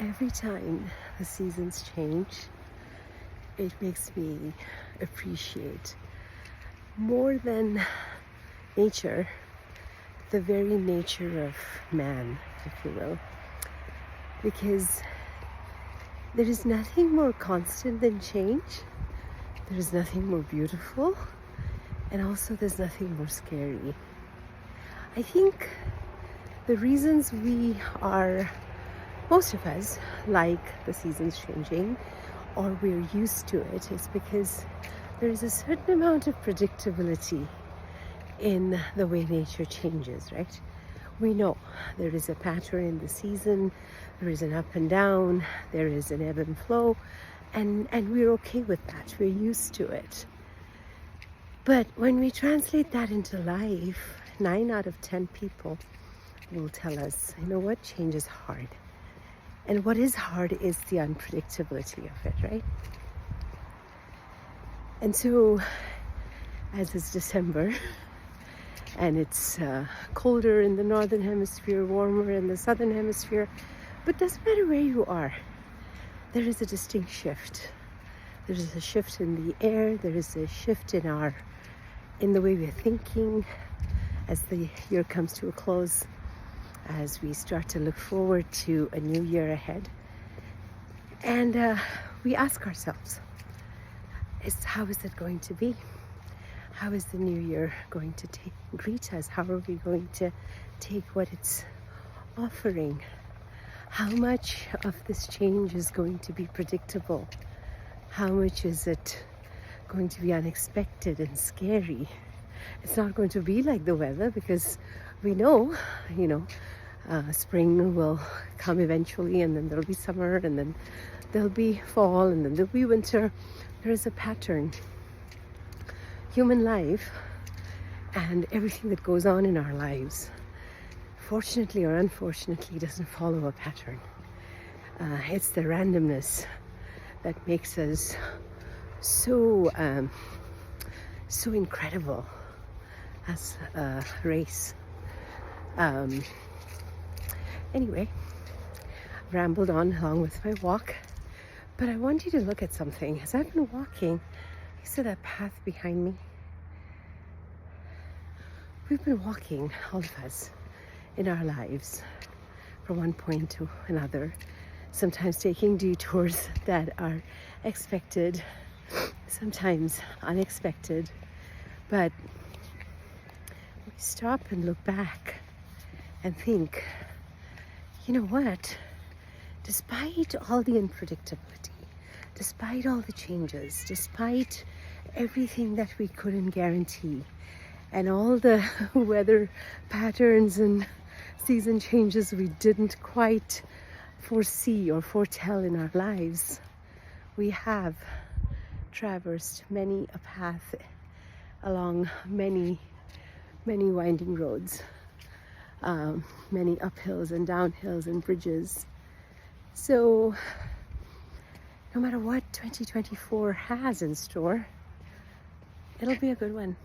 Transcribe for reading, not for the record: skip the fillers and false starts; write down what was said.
every time the seasons change, it makes me appreciate more than nature, the very nature of man, if you will. Because there is nothing more constant than change. There is nothing more beautiful. And also there's nothing more scary. I think the reasons most of us like the seasons changing, or we're used to it, is because there is a certain amount of predictability in the way nature changes, right? We know there is a pattern in the season, there is an up and down, there is an ebb and flow, and we're okay with that. We're used to it. But when we translate that into life, 9 out of 10 people will tell us, you know what, change is hard. And what is hard is the unpredictability of it, right? And so, as it's December, and it's colder in the northern hemisphere, warmer in the southern hemisphere, but doesn't matter where you are, there is a distinct shift. There is a shift in the air, there is a shift in the way we're thinking as the year comes to a close, as we start to look forward to a new year ahead. And we ask ourselves, how is it going to be? How is the new year going to greet us? How are we going to take what it's offering? How much of this change is going to be predictable? How much is it going to be unexpected and scary? It's not going to be like the weather, because we know, spring will come eventually, and then there'll be summer, and then there'll be fall, and then there'll be winter. There is a pattern. Human life and everything that goes on in our lives, fortunately or unfortunately, doesn't follow a pattern. It's the randomness that makes us so incredible as a race. Anyway, rambled on along with my walk, but I want you to look at something. As I've been walking, you see that path behind me? We've been walking, all of us, in our lives from one point to another, sometimes taking detours that are expected, sometimes unexpected, but we stop and look back and think, you know what, despite all the unpredictability, despite all the changes, despite everything that we couldn't guarantee, and all the weather patterns and season changes we didn't quite foresee or foretell in our lives, we have traversed many a path along many winding roads, many uphills and downhills and bridges. So no matter what 2024 has in store, it'll be a good one.